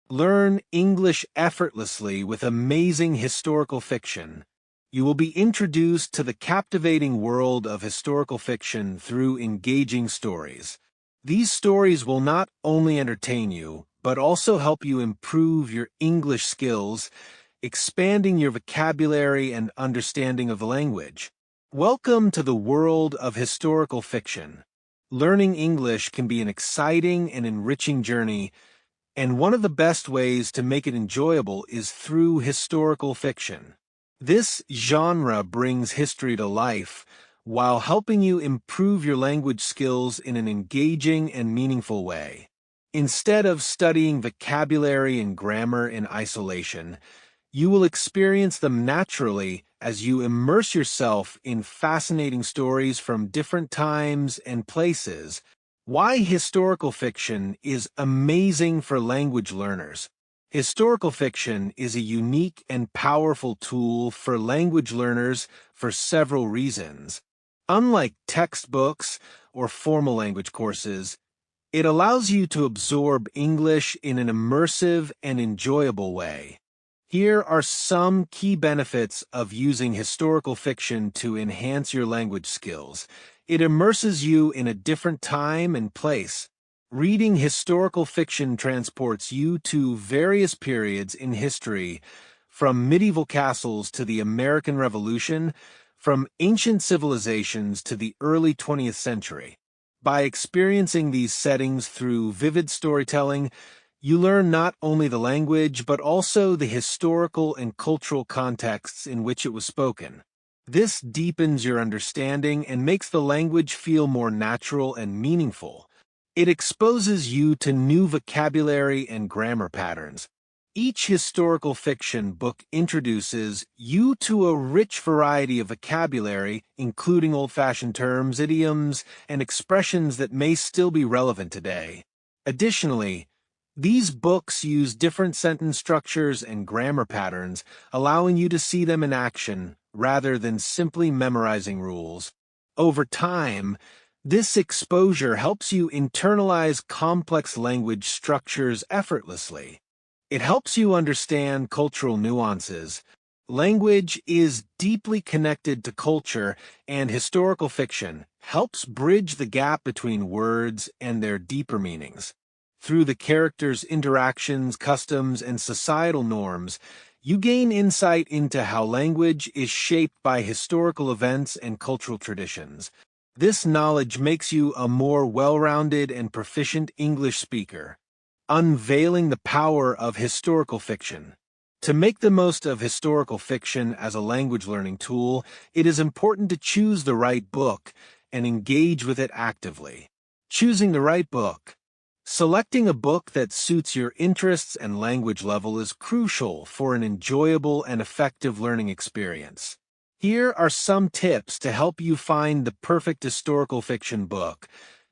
Learn English effortlessly with amazing historical fiction. You will be introduced to the captivating world of historical fiction through engaging stories. These stories will not only entertain you, but also help you improve your English skills, expanding your vocabulary and understanding of the language. Welcome to the world of historical fiction. Learning English can be an exciting and enriching journey, and one of the best ways to make it enjoyable is through historical fiction. This genre brings history to life while helping you improve your language skills in an engaging and meaningful way. Instead of studying vocabulary and grammar in isolation, you will experience them naturally as you immerse yourself in fascinating stories from different times and places. Why historical fiction is amazing for language learners. Historical fiction is a unique and powerful tool for language learners for several reasons. Unlike textbooks or formal language courses, it allows you to absorb English in an immersive and enjoyable way. Here are some key benefits of using historical fiction to enhance your language skills. It immerses you in a different time and place. Reading historical fiction transports you to various periods in history, from medieval castles to the American Revolution, from ancient civilizations to the early 20th century. By experiencing these settings through vivid storytelling, you learn not only the language but also the historical and cultural contexts in which it was spoken. This deepens your understanding and makes the language feel more natural and meaningful. It exposes you to new vocabulary and grammar patterns. Each historical fiction book introduces you to a rich variety of vocabulary, including old-fashioned terms, idioms, and expressions that may still be relevant today. Additionally, these books use different sentence structures and grammar patterns, allowing you to see them in action rather than simply memorizing rules. Over time, this exposure helps you internalize complex language structures effortlessly. It helps you understand cultural nuances. Language is deeply connected to culture, and historical fiction helps bridge the gap between words and their deeper meanings. Through the characters' interactions, customs, and societal norms, you gain insight into how language is shaped by historical events and cultural traditions. This knowledge makes you a more well-rounded and proficient English speaker. Unveiling the power of historical fiction. To make the most of historical fiction as a language learning tool, it is important to choose the right book and engage with it actively. Choosing the right book. Selecting a book that suits your interests and language level is crucial for an enjoyable and effective learning experience. Here are some tips to help you find the perfect historical fiction book.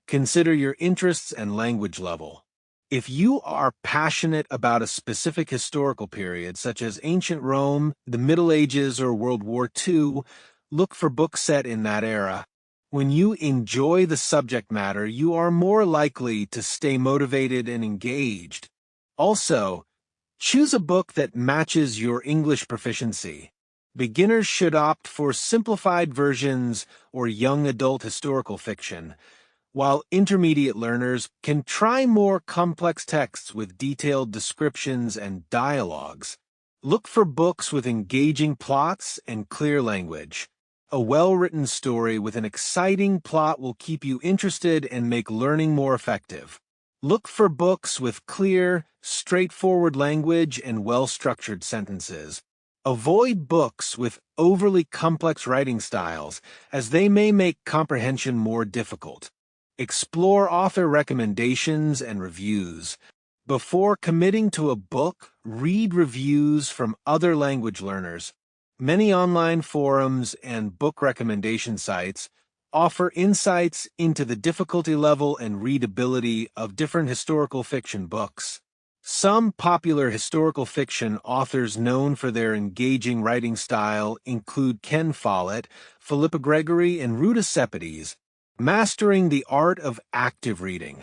Consider your interests and language level. If you are passionate about a specific historical period, such as ancient Rome, the Middle Ages, or World War II, look for books set in that era. When you enjoy the subject matter, you are more likely to stay motivated and engaged. Also, choose a book that matches your English proficiency. Beginners should opt for simplified versions or young adult historical fiction, while intermediate learners can try more complex texts with detailed descriptions and dialogues. Look for books with engaging plots and clear language. A well-written story with an exciting plot will keep you interested and make learning more effective. Look for books with clear, straightforward language and well-structured sentences. Avoid books with overly complex writing styles, as they may make comprehension more difficult. Explore author recommendations and reviews. Before committing to a book, read reviews from other language learners. Many online forums and book recommendation sites offer insights into the difficulty level and readability of different historical fiction books. Some popular historical fiction authors known for their engaging writing style include Ken Follett, Philippa Gregory, and Ruta Sepetys. Mastering the art of active reading.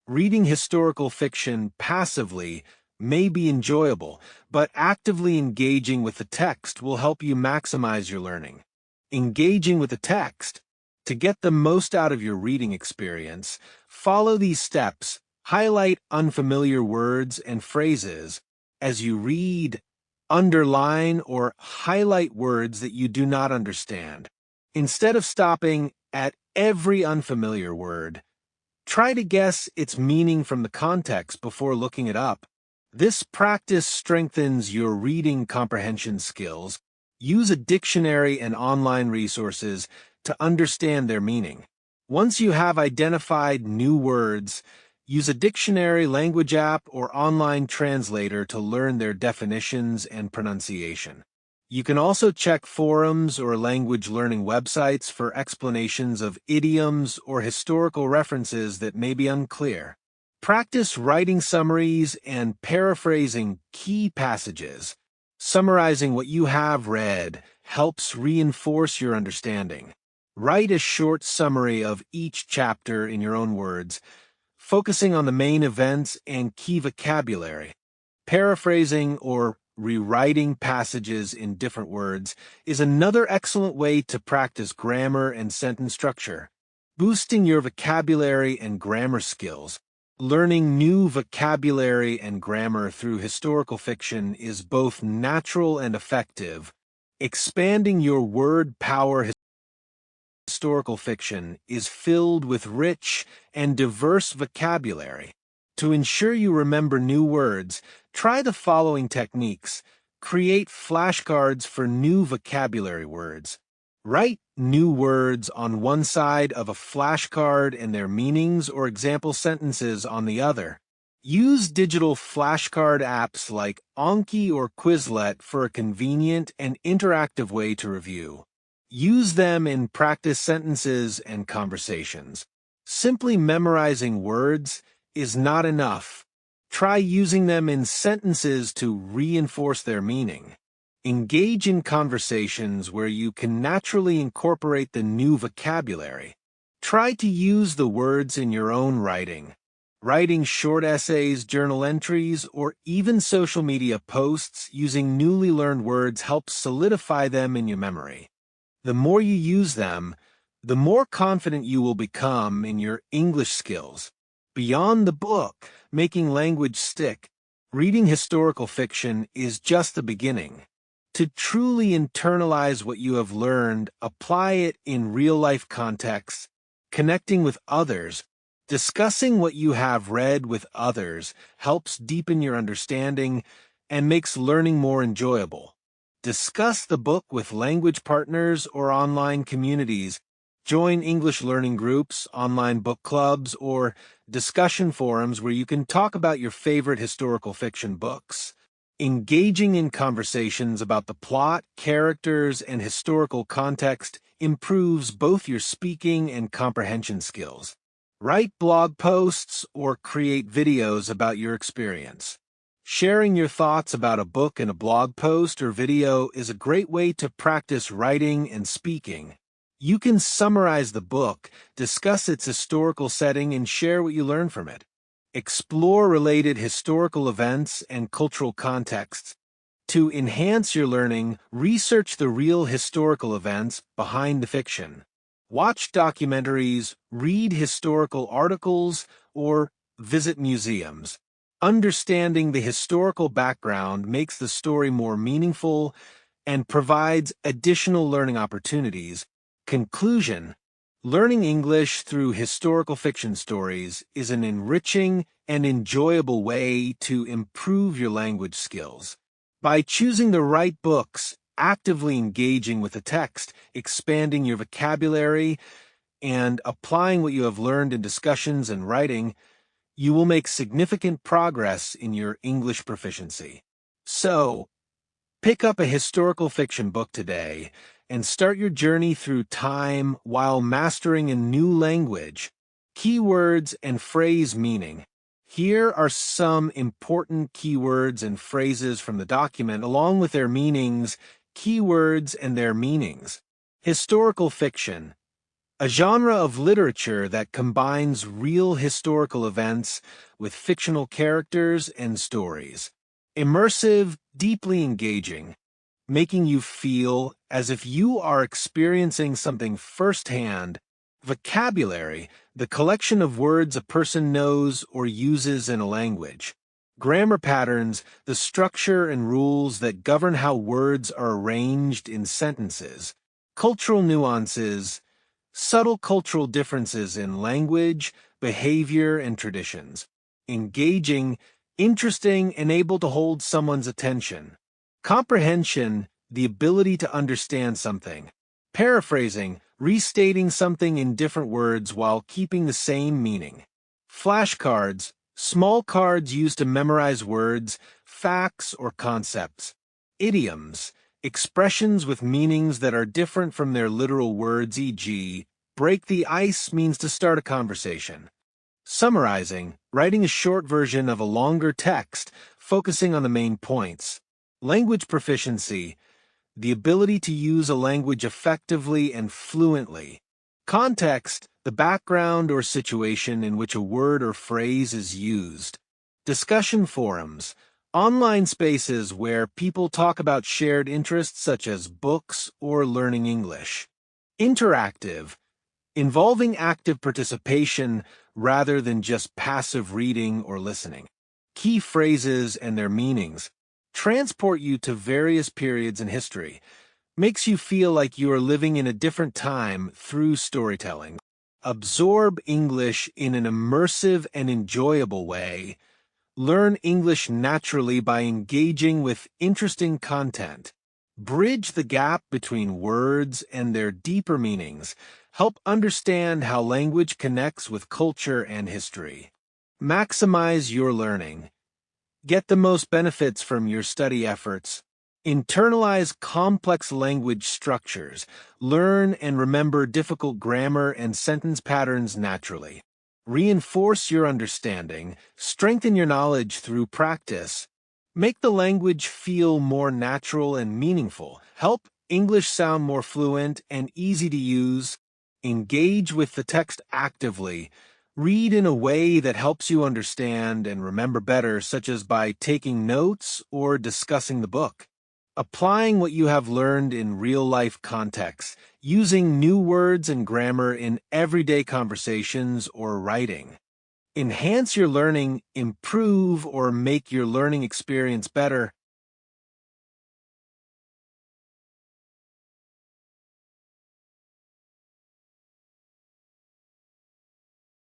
Reading historical fiction passively may be enjoyable, but actively engaging with the text will help you maximize your learning. Engaging with the text. To get the most out of your reading experience, follow these steps. Highlight unfamiliar words and phrases as you read. Underline or highlight words that you do not understand. Instead of stopping at every unfamiliar word, try to guess its meaning from the context before looking it up. This practice strengthens your reading comprehension skills. Use a dictionary and online resources to understand their meaning. Once you have identified new words, use a dictionary, language app, or online translator to learn their definitions and pronunciation. You can also check forums or language learning websites for explanations of idioms or historical references that may be unclear. Practice writing summaries and paraphrasing key passages. Summarizing what you have read helps reinforce your understanding. Write a short summary of each chapter in your own words, focusing on the main events and key vocabulary. Paraphrasing or rewriting passages in different words is another excellent way to practice grammar and sentence structure. Boosting your vocabulary and grammar skills. Learning new vocabulary and grammar through historical fiction is both natural and effective. Expanding your word power. Historical fiction is filled with rich and diverse vocabulary. To ensure you remember new words, try the following techniques. Create flashcards for new vocabulary words. Write new words on one side of a flashcard and their meanings or example sentences on the other. Use digital flashcard apps like Anki or Quizlet for a convenient and interactive way to review. Use them in practice sentences and conversations. Simply memorizing words is not enough. Try using them in sentences to reinforce their meaning. Engage in conversations where you can naturally incorporate the new vocabulary. Try to use the words in your own writing. Writing short essays, journal entries, or even social media posts using newly learned words helps solidify them in your memory. The more you use them, the more confident you will become in your English skills. Beyond the book, making language stick, reading historical fiction is just the beginning. To truly internalize what you have learned, apply it in real-life contexts, connecting with others. Discussing what you have read with others helps deepen your understanding and makes learning more enjoyable. Discuss the book with language partners or online communities. Join English learning groups, online book clubs, or discussion forums where you can talk about your favorite historical fiction books. Engaging in conversations about the plot, characters, and historical context improves both your speaking and comprehension skills. Write blog posts or create videos about your experience. Sharing your thoughts about a book in a blog post or video is a great way to practice writing and speaking. You can summarize the book, discuss its historical setting, and share what you learn from it. Explore related historical events and cultural contexts. To enhance your learning, research the real historical events behind the fiction. Watch documentaries, read historical articles, or visit museums. Understanding the historical background makes the story more meaningful and provides additional learning opportunities. Conclusion: learning English through historical fiction stories is an enriching and enjoyable way to improve your language skills. By choosing the right books, actively engaging with the text, expanding your vocabulary, and applying what you have learned in discussions and writing, you will make significant progress in your English proficiency. So, pick up a historical fiction book today and start your journey through time while mastering a new language. Keywords and phrase meaning. Here are some important keywords and phrases from the document along with their meanings, keywords and their meanings. Historical fiction. a genre of literature that combines real historical events with fictional characters and stories. Immersive, deeply engaging, making you feel as if you are experiencing something firsthand. Vocabulary, the collection of words a person knows or uses in a language. Grammar patterns, the structure and rules that govern how words are arranged in sentences. Cultural nuances, subtle cultural differences in language, behavior, and traditions. Engaging, interesting, and able to hold someone's attention. Comprehension, the ability to understand something. Paraphrasing, restating something in different words while keeping the same meaning. Flashcards, small cards used to memorize words, facts, or concepts. Idioms, expressions with meanings that are different from their literal words, e.g., break the ice means to start a conversation. Summarizing, writing a short version of a longer text, focusing on the main points. Language proficiency, the ability to use a language effectively and fluently. Context, the background or situation in which a word or phrase is used. Discussion forums, online spaces where people talk about shared interests such as books or learning English. Interactive, involving active participation rather than just passive reading or listening. Key phrases and their meanings transport you to various periods in history, makes you feel like you are living in a different time through storytelling. Absorb English in an immersive and enjoyable way. Learn English naturally by engaging with interesting content. Bridge the gap between words and their deeper meanings. Help understand how language connects with culture and history. Maximize your learning. Get the most benefits from your study efforts. Internalize complex language structures. Learn and remember difficult grammar and sentence patterns naturally. Reinforce your understanding. Strengthen your knowledge through practice. Make the language feel more natural and meaningful. Help English sound more fluent and easy to use. Engage with the text actively. Read in a way that helps you understand and remember better, such as by taking notes or discussing the book. Applying what you have learned in real-life contexts, using new words and grammar in everyday conversations or writing. Enhance your learning, improve or make your learning experience better.